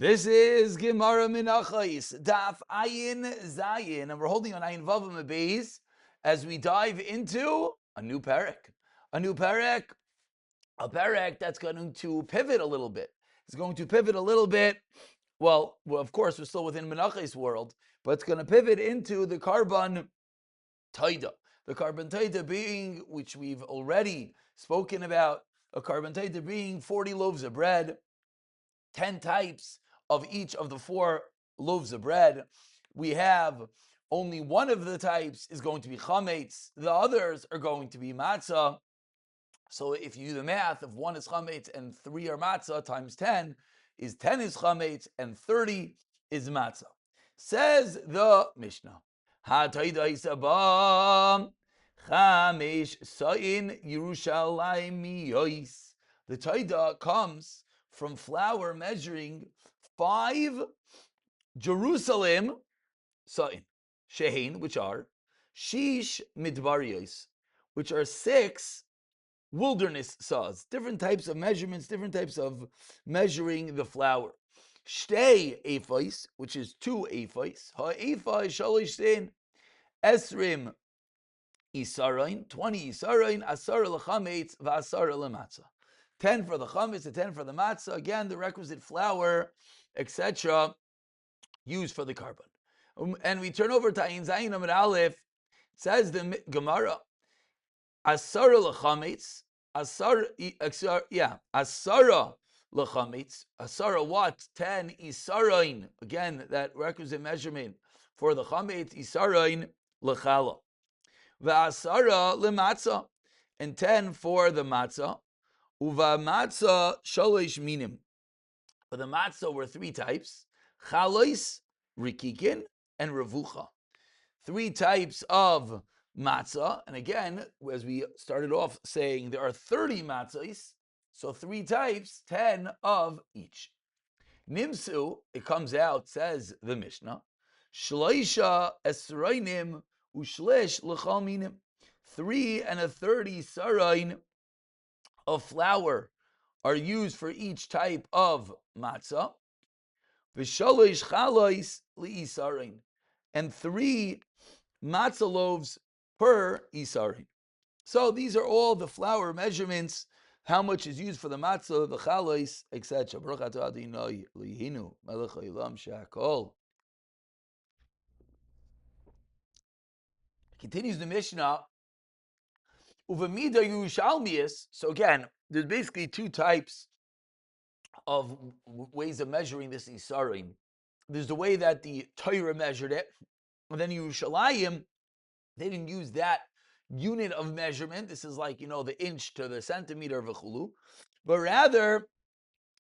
This is Gemara Menachos, Daf Ayin Zayin, and we're holding on Ayin Vav Beis as we dive into a new parak. A parak that's going to pivot a little bit. It's going to pivot a little bit. Well, of course, we're still within Menachos' world, but it's going to pivot into the Karban Taida. The Karban Taida being, which we've already spoken about, a Karban Taida being 40 loaves of bread, 10 types of each of the 4 loaves of bread. We have only one of the types is going to be chametz. The others are going to be matzah. So if you do the math, if 1 is chametz and 3 are matzah, times 10 is 10 is chametz and 30 is matzah. Says the Mishnah, Ha-taida isabam chamesh sa'in Yerushalayim yois. The taida comes from flour measuring 5 Jerusalem sa'in, shehin, which are shish midbariyos, which are 6 wilderness saws, different types of measurements, different types of measuring the flour. Shtei ephais, which is 2 ephais. Ha-ephai shalish sin, esrim isarain, 20 isarain, asara lechametz, v'asara lematzah. 10 for the chametz and 10 for the matzah. Again, the requisite flour, etc., used for the carbon. And we turn over to Ayin Zayin Amud Aleph. It says the Gemara, asara lechametz, asara lechametz, asara what? 10 isarain. Again, that requisite measurement for the chametz, isarain lechala. V'asara lematzah, and 10 for the matzah. Uva matzah shalish minim. But the matzah were 3 types: chalois, rikikin, and revucha. 3 types of matzah. And again, as we started off saying, there are 30 matzahs, so 3 types, 10 of each. Nimsu, it comes out, says the Mishnah, shloisha esrainim ushlesh l'chal minim. 3 and a 30 sarain of flour are used for each type of matzah. V'shalosh chalois li'isarin, and 3 matzah loaves per isarin. So these are all the flour measurements, how much is used for the matzah, the chalois, etc. Baruch atah Adonai Eloheinu melech haolam she'akol. Continues the Mishnah, Uvamida Yerushalmius. So again, there's basically 2 types of ways of measuring this isarim. There's the way that the Torah measured it, and then Yerushalayim, they didn't use that unit of measurement. This is like, the inch to the centimeter of a chulu, but rather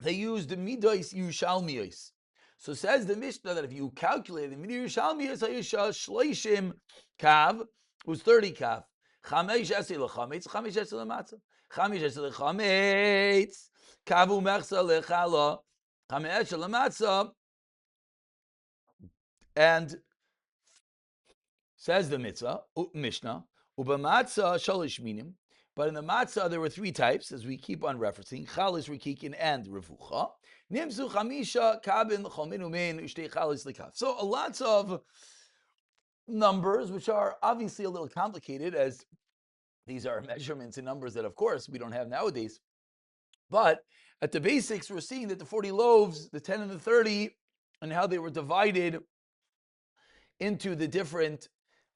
they used the midos Yerushalmios. So says the Mishnah that if you calculate the midos Yerushalmios, shleishim kav was 30 kav. Chamesh esel lechametz, chamesh esel lematzah, chamesh esel lechametz, kavu mechsa lechala, chamesh esel lematzah, and says the Mishnah, ubamatzah shalish minim. But in the matzah there were 3 types, as we keep on referencing: chalis, rikikin, and revucha. Nimsu chamisha kabin l'chalminu min ushtei chalis likaf. So lots of numbers, which are obviously a little complicated, as these are measurements and numbers that, of course, we don't have nowadays. But at the basics, we're seeing that the 40 loaves, the 10 and the 30, and how they were divided into the different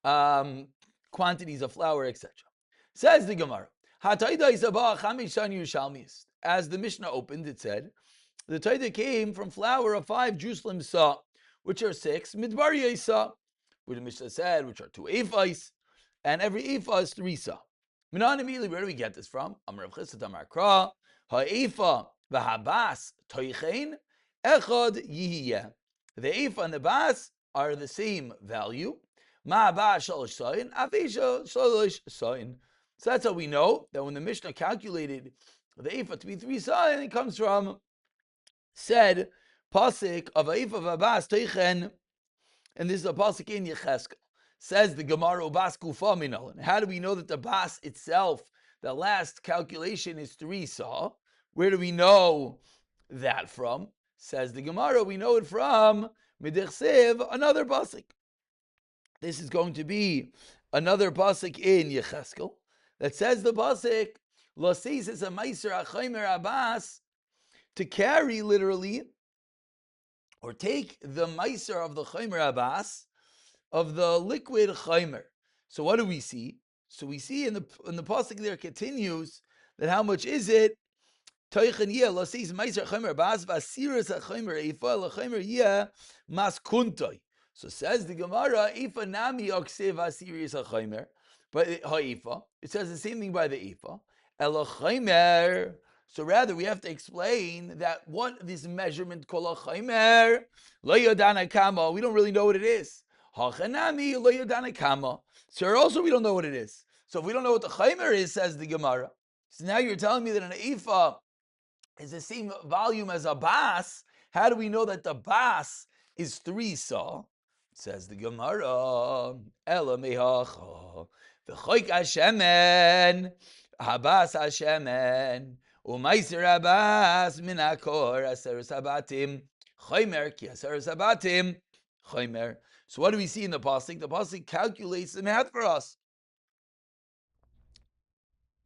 quantities of flour, etc. Says the Gemara, as the Mishnah opened, it said, the taida came from flour of 5 Jerusalem sa, which are 6 midbariyos sa, which the Mishnah said, which are 2 ephais, and every ephah is 3 sa. Minan immediately, where do we get this from? Amar Rav Chisda Amar Kra, ha'ephah v'habas toichein echad yihiyeh. The ephah and the bas are the same value. Ma'abas shalosh sayin, afisha shalosh sayin. So that's how we know that when the Mishnah calculated the ephah to be 3 sayin, it comes from said pasuk of ephah v'habas toichen, and this is a pasuk in Yecheskel. Says the Gemara, Bas Kufa Minolan. How do we know that the Bas itself, the last calculation, is 3 sa? Where do we know that from? Says the Gemara, we know it from Midechsev, another pasuk. This is going to be another pasuk in Yecheskel that says the pasuk, Lasis is a meiser achaymer abbas, to carry literally, or take the meiser of the chaymer abbas, of the liquid chaymer. So what do we see? So we see in the pasuk there continues that how much is it? Toichen yeh lasis meiser chaymer abbas vasiris achaymer eifa lachaymer yeh mas kuntoi. So says the Gemara, Ifa nami oksev asiris achaymer, but ha'ifa, it says the same thing by the ifa. Elachaymer. So rather, we have to explain that what this measurement called achaymer lo yodana kama. We don't really know what it is. Hachanami lo yodana kama. So also we don't know what it is. So if we don't know what the chaymer is, says the Gemara. So now you're telling me that an ifa is the same volume as a bas. How do we know that the bas is 3 saw? Says the Gemara, Ela mehacha, v'choik hashemen, habas hashemen, u'meiser habas minakor aseres habatim, choymer ki aseres habatim, choymer. So what do we see in the pasuk? The pasuk calculates the math for us.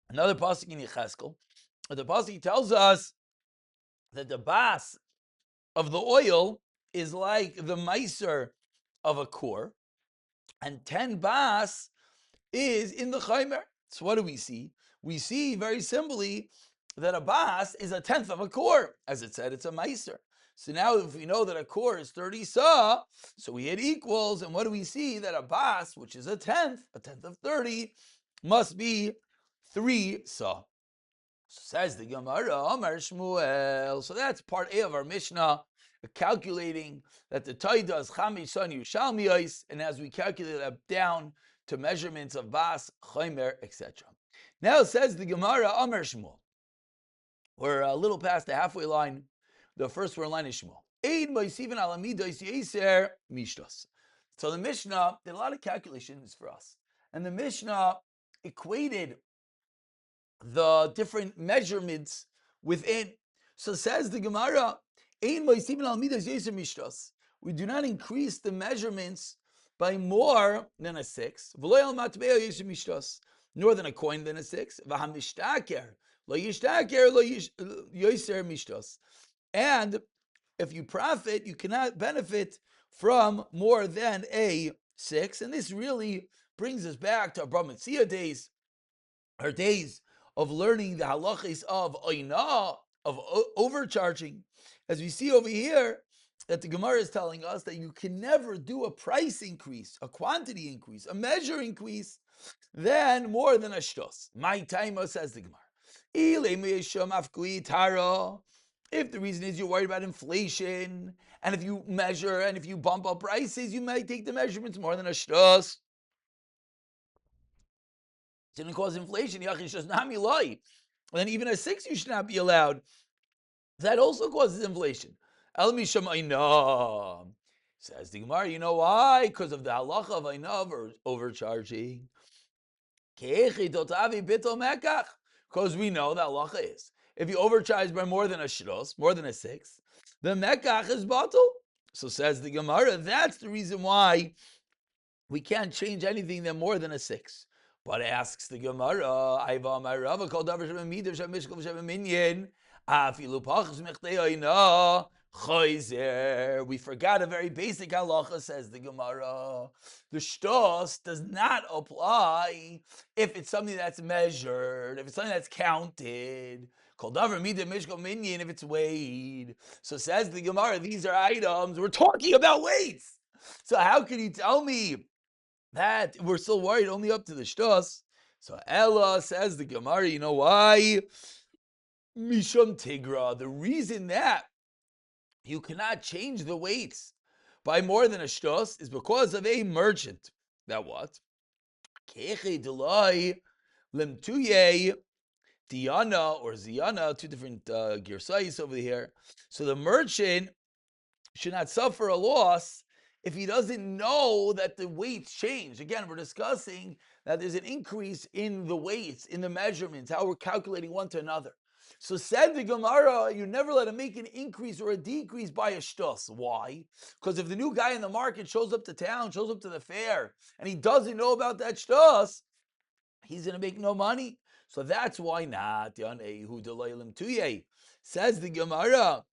Another pasuk in Yecheskel, the pasuk tells us that the bas of the oil is like the meiser of a core, and 10 bas is in the chaymer. So what do we see? We see very simply that a bas is a tenth of a core. As it said, it's a meiser. So now if we know that a core is 30 sa, so we hit equals, and what do we see? That a bas, which is a tenth of 30, must be 3 sa. So says the Gemara, Amar Shmuel. So that's part A of our Mishnah, calculating that the Taida is Chamish Son Yushalmiyos, and as we calculate that down to measurements of Bas, Chaymer, etc. Now says the Gemara, Amar Shmuel. We're a little past the halfway line. The first word line is Shmuel. Ein Moisiven Alamidos Yeser Mishtos. So the Mishnah did a lot of calculations for us, and the Mishnah equated the different measurements within. So says the Gemara, we do not increase the measurements by more than a 6, nor than a coin than a 6. And if you profit, you cannot benefit from more than a 6. And this really brings us back to our Bar Mitzvah days, our days of learning the halachis of oina, of overcharging. As we see over here, that the Gemara is telling us that you can never do a price increase, a quantity increase, a measure increase, than more than a shtos. My time, says the Gemara. If the reason is you're worried about inflation, and if you measure and if you bump up prices, you might take the measurements more than a shtos. It's going to cause inflation. Then even a 6 you should not be allowed. That also causes inflation. Says the Gemara, you know why? Because of the halacha of Einav, or overcharging. Because we know that halacha is, if you overcharge by more than a shros, more than a 6, the mekach is batul. So says the Gemara, that's the reason why we can't change anything than more than a 6. But asks the Gemara, we forgot a very basic halacha, says the Gemara. The shtos does not apply if it's something that's measured, if it's something that's counted. If it's weighed. So says the Gemara, these are items. We're talking about weights. So how can you tell me that we're still worried only up to the shtos? So Ella, says the Gemara, you know why? Mishum Tigra. The reason that you cannot change the weights by more than a shtos is because of a merchant. That what? Keche delay limtuye Diana or Ziana, two different girsais over here. So the merchant should not suffer a loss if he doesn't know that the weights change. Again, we're discussing that there's an increase in the weights, in the measurements, how we're calculating one to another. So said the Gemara, you never let him make an increase or a decrease by a shtus. Why? Because if the new guy in the market shows up to town, shows up to the fair, and he doesn't know about that shtus, he's going to make no money. So that's why not. Says the Gemara.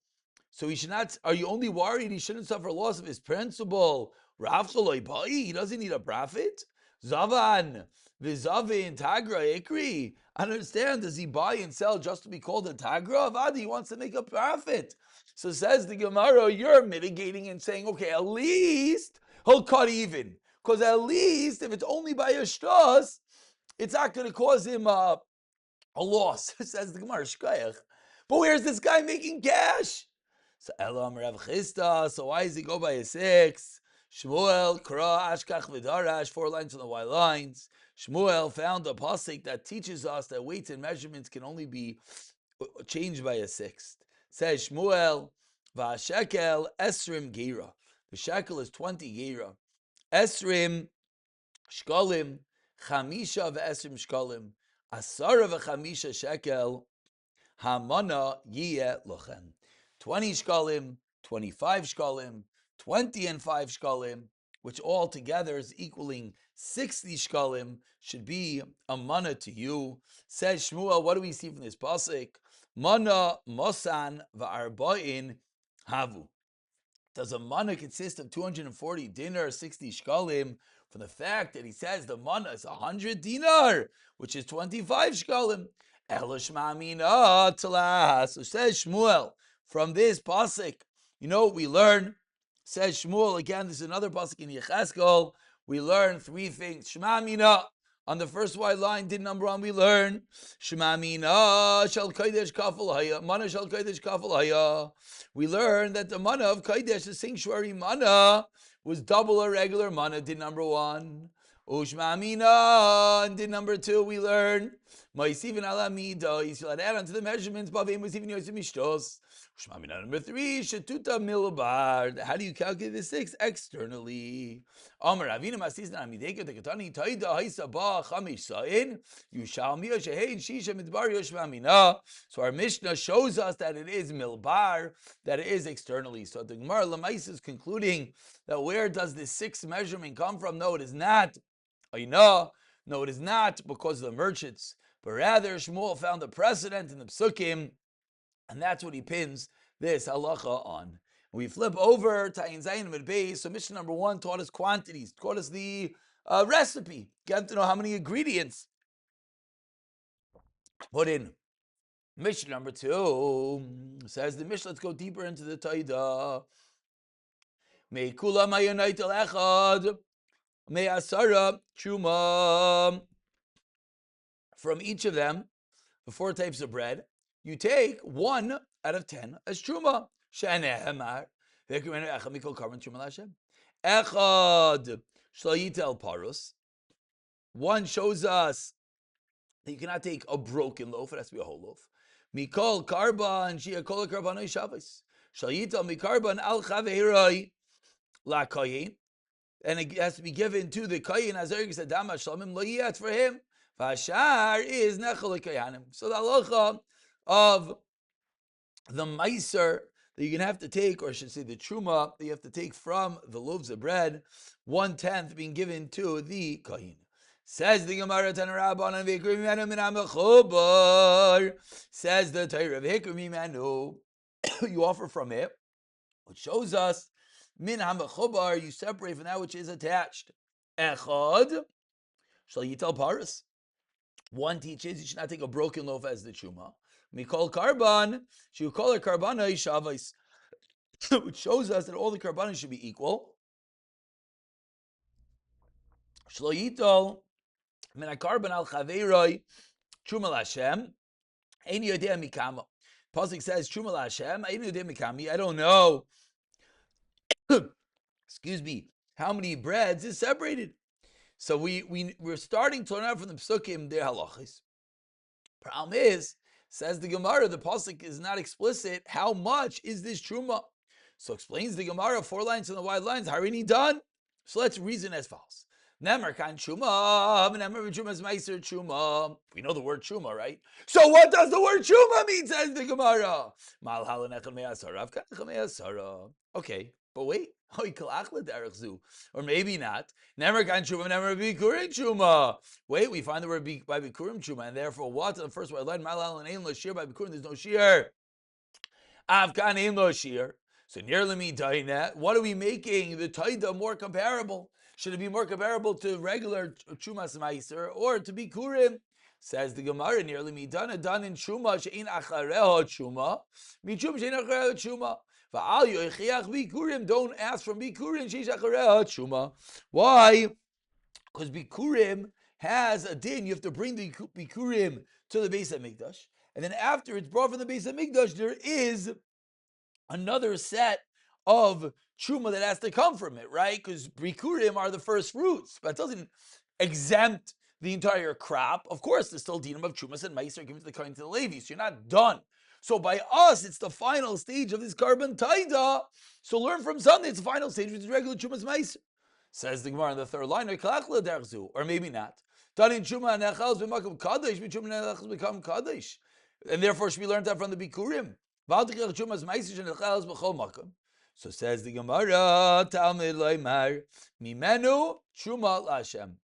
So he should not. Are you only worried he shouldn't suffer loss of his principal? He doesn't need a profit. Zavan, v'zavin, tagra, ikri. I understand. Does he buy and sell just to be called a tagra? Avadi, he wants to make a profit. So says the Gemara, you're mitigating and saying, okay, at least he'll cut even. Because at least if it's only by a shtas, it's not going to cause him a loss. Says the Gemara, shkayach. But where's this guy making cash? So Elam Rav Chisda, so why does he go by a 6? Shmuel, Kra, Ashkach, Vidarash, 4 lines on the white lines. Shmuel found a pasuk that teaches us that weights and measurements can only be changed by a 6th. Says Shmuel, Va'ashekel, Esrim Geira. The shekel is 20 Geira. Esrim, Shkolim, Chamisha v'Esrim Shkolim. Asara v'Chamisha shekel, Hamana Yiyeh Lochem. 20 shkalim, 25 shkalim, 20 and 5 shkalim, which all together is equaling 60 shkalim, should be a mana to you. Says Shmuel, what do we see from this pasuk? Mana mosan va'arba'in havu. Does a mana consist of 240 dinar, 60 shkalim? From the fact that he says the mana is 100 dinar, which is 25 shkalim. Eloshmamina talah. So says Shmuel, from this pasuk, you know what we learn? Says Shmuel, again, this is another pasuk in Yecheskel. We learn 3 things. Shema Mina. On the first white line, din number 1, we learn Shema Mina shel kodesh kafel haya. Mana shel kodesh kafel haya. We learn that the mana of kodesh, the sanctuary mana, was double a regular mana. Din number 1. Ushma Mina. And din number 2, we learn Ma'isivin ala mida. You should add on to the measurements. Bavim Ma'isivin Yosef Mishtos. Number 3, Shatuta Milbar. How do you calculate the 6? Externally. Amar Avina Masisna Amideka Tekatani Taida Haisa Ba Chamish Sain. Yushalmiya Shehein Shisha Midbar Yoshmamina. So our Mishnah shows us that it is Milbar, that it is externally. So the Gemara Lamais is concluding that where does this 6 measurement come from? No, it is not. No, it is not because of the merchants. But rather, Shmuel found a precedent in the Psukim, and that's what he pins this halacha on. We flip over to Ayin Zayin Amid Beis. So Mishnah number 1 taught us quantities, taught us the recipe. Get to know how many ingredients put in. Mishnah number 2 says the Mishnah. Let's go deeper into the Taida. Me'kula mayonait el echad me'asara truma. From each of them, the 4 types of bread, you take 1 out of 10 as truma. She'nehemar mikol karban truma l'Hashem. Echad shlayit el parus. 1 shows us that you cannot take a broken loaf; it has to be a whole loaf. Mikol karban she'akol karban shavis. Shlayit el mikarban al chaveiroi la koyin, and it has to be given to the koyin as Eric said. Dama shalomim lo yiyat for him. Vashar is nechol koyanim. So the halacha of the meiser that you're going to have to take, or I should say the truma that you have to take from the loaves of bread, 1/10 being given to the kohen. Says the Gemara Tanarabanan v'ikri mimenu min ha'mechubar. Says the Torah v'ikri mimenu. You offer from it, which shows us min ha'mechubar. You separate from that which is attached. Echad shall yital paris. 1 teaches you should not take a broken loaf as the truma. Mikol karban, she call her karbana shavais, which shows us that all the karbanas should be equal. Shlo yitol min karban al chaveiroi truma l'Hashem. Ein yodea mikama. Pasuk says truma l'Hashem. Ein yodea mikami. I don't know. Excuse me. How many breads is separated? So we're starting to learn out from the Psukim their halachis. Problem is, says the Gemara, the pasuk is not explicit. How much is this truma? So explains the Gemara, 4 lines on the wide lines. Harini done. So let's reason as follows. Nemer kan chuma, nemer chuma is meiser chuma. We know the word chuma, right? So what does the word chuma mean, says the Gemara? Mal halanechem me'asara, avkanechem me'asara. Okay, but wait. Or maybe not. Never kan chuma, never bikurim chuma. Wait, we find the word by bikurim chuma, and therefore what? The first word, malal and ein lo shir by bikurim. There's no shir. Avkan ein lo shir. So nearly me daina. What are we making the taida more comparable? Should it be more comparable to regular chumas meiser or to bikurim? Says the Gemara, nearly me done in chuma she'in achareho chuma, mi chuma she'in achareho chuma. Don't ask from bikurim sheish achareho chuma. Why? Because bikurim has a din. You have to bring the bikurim to the Beis Hamikdash, and then after it's brought from the Beis Hamikdash, there is another set of chuma that has to come from it, right? Because bikurim are the first fruits, but it doesn't exempt the entire crop. Of course, there's still dinam of chumas and meiser given to the Kohen to the Levi, so you're not done. So by us, it's the final stage of this carbon taida. So learn from something. It's the final stage, which is regular chumas meiser. Says the Gemara in the third line, or maybe not. Done in chuma nechals b'makom kadosh, b'chuma nechals become kadosh, and therefore should be learned that from the bikurim. So says the Gemara, Talmud Loimar, Mimenu Truma Lashem.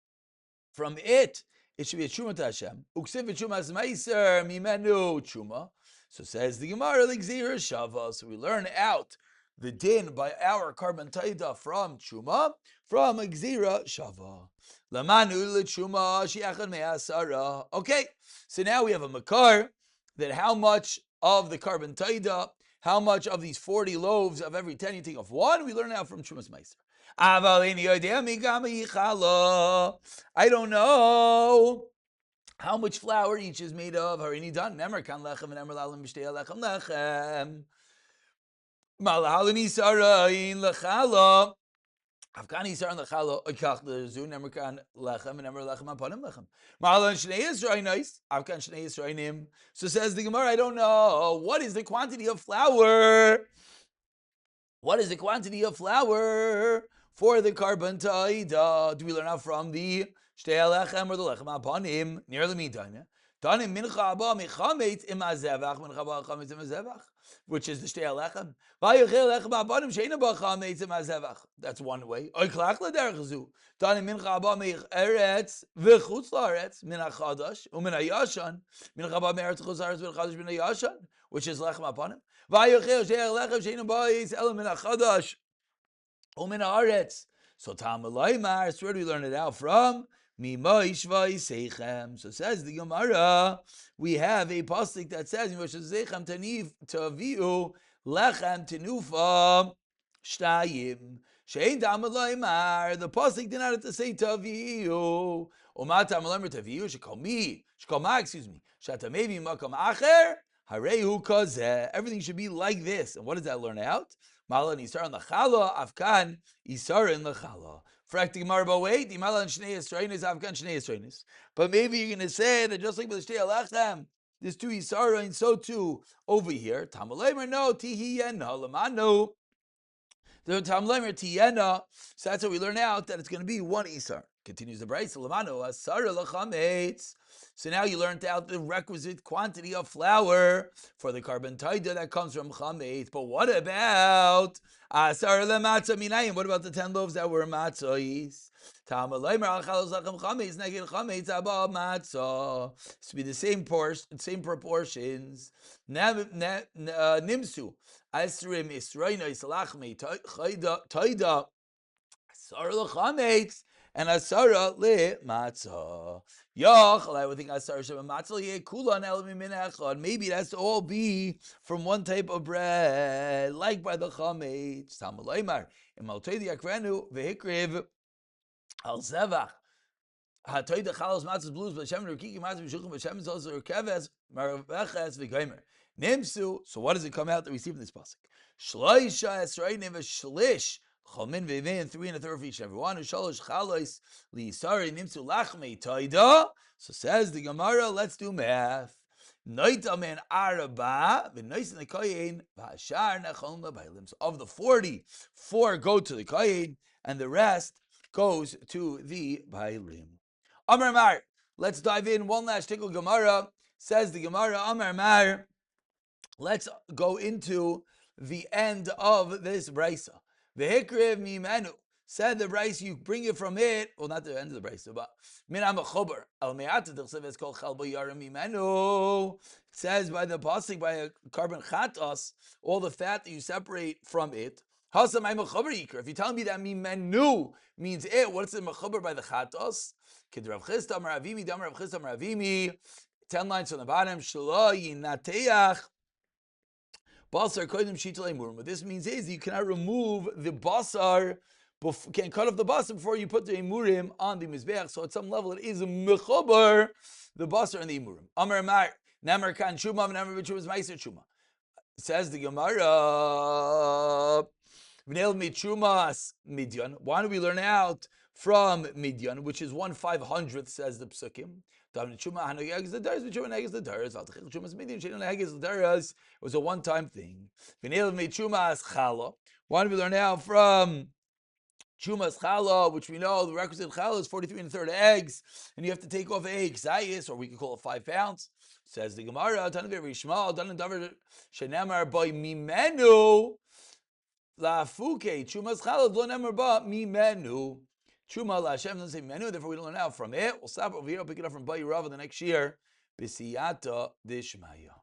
From it should be a Truma to Hashem. Uksiv Trumas Meiser, Mimenu Truma. So says the Gemara, L'gzira Shava. So we learn out the din by our carbon taida from Truma, from Gzira Shava. Lamanu L'Truma Shiachad Me'asara. Okay, so now we have a makar that how much of the carbon taida, how much of these 40 loaves of every 10 you take off one, we learn out from Trumas Meiser. I don't know how much flour each is made of. Harini done. Nemer kan lechem and nemer lalim b'shtei lechem lechem. Malahalini sarayin lechala. Afghani sar lechala oikach lezu nemer kan lechem and nemer lechem apanim lechem. Malahalin shnei Yisrael nice. Afghan shnei Yisraelim. So says the Gemara, I don't know. What is the quantity of flour? What is the quantity of flour for the carbon taida? Do we learn out from the shtei lechem or the lechem apanim? Nearly me done. Danim mincha abba mechametz im azevach, mincha abba chametz im azevach, which is the shtei lechem. Vayuchel lechem apanim sheina ba chametz im azevach. That's one way. Oiklach lederach zu. Danim mincha abba me'eretz v'chutz la'aretz min hachadash u'min hayashan. Mincha abba me'eretz v'chutz la'aretz min hachadash min hayashan, which is lechem apanim. Vayuchel shtei lechem sheina ba'is elam min hachadash u'min haaretz. So Talmud Loimar, so where do we learn it out from? So says the Gemara, we have a pasuk that says, taviu lechem tenufa shtayim. Shein Talmud Loimar, the pasuk did not have to say taviu. Oma Talmud Loimar taviu, shekol ma, excuse me. Shata maybe makam acher, harehu kazeh. Everything should be like this. And what does that learn out? Malan isar in l'chala, afkan isar in l'chala. But maybe you're going to say that just like with the Shtei Alachem, there's two Isara, and so too over here. Tamaleimer no, Tihiyena, Lamano. The Tamaleimer Tihiyena. So that's how we learn out that it's going to be one Isar. Continues the Braisa, Lamano, Asara Lachametz. So now you learned out the requisite quantity of flour for the carbon taida that comes from chametz. But what about asar lematzah minayim? What about the 10 loaves that were matzahs? Tamaleimer al chalos lachem chametz neged chametz abba matzah. It's be the same proportions. Nimsu asrim isroina islachmei taida asar lachametz. And asara le matzah. Yachal, I would think asara shema matzah ye kulan elamim min echad. Maybe it has to all be from one type of bread, like by the chametz. Talmud Loimar imal toidi akrenu vehikriv al zevach. Hatoida chalos matzahs blues b'shem rukiki matzah b'shuchim b'shem zos rekeves maraveches v'gomer. Nimsu. So what does it come out that we see from this pasuk? Shloisha esrainim v'shlish. Chomin ve'vein 3 1/3 for each and every one. Shalosh chalois li'isari nimsu lachmei taida. So says the Gemara, let's do math. Noita men araba v'nois in the kohen v'hashar nechon l'baylim. So of the 40, 4 go to the kohen, and the rest goes to the Bailim. Amar Mar, let's dive in. One last tickle Gemara. Says the Gemara, Amar Mar, let's go into the end of this brisa. Vehikrev mimenu. Said the brisa, you bring it from it. Well, not the end of the brisa, but min hamachober al me'at d'chsev es kol chalbo yara mimenu. It says by the pasuk, by a carbon chatos, all the fat that you separate from it. Hasam ay machober yikra. If you tell me that mimenu means it, what's the machober by the chatos? Kid Rav Chisda Mar Avimi, Dam Rav Chisda Mar Avimi. 10 lines on the bottom. Shelo yinateach. Basar kodim shitalei murim. What this means is you cannot remove the basar, can't cut off the basar before you put the emurim on the mizbeach. So at some level it is a mechaber, the basar and the emurim. Amar Mar, Namar kan shuma, Namar b'shuma is meiser shuma. Says the Gemara, v'nel mitchumas midyan. Why do we learn out from midyan, which is 1/500th, says the psukim. It was a one-time thing. Why do we learn out from chumas chala, which we know the requisite chala is 43 1/3 eggs, and you have to take off egg zayis, or we could call it 5 pounds. Says the Gemara, by mimenu lafuke chumas chala lo nemar ba mimenu. Chuma la Hashem doesn't say menu, therefore we don't learn out from it. We'll stop over here. I'll pick it up from Bayi Rava the next year. B'siyata dishmaya.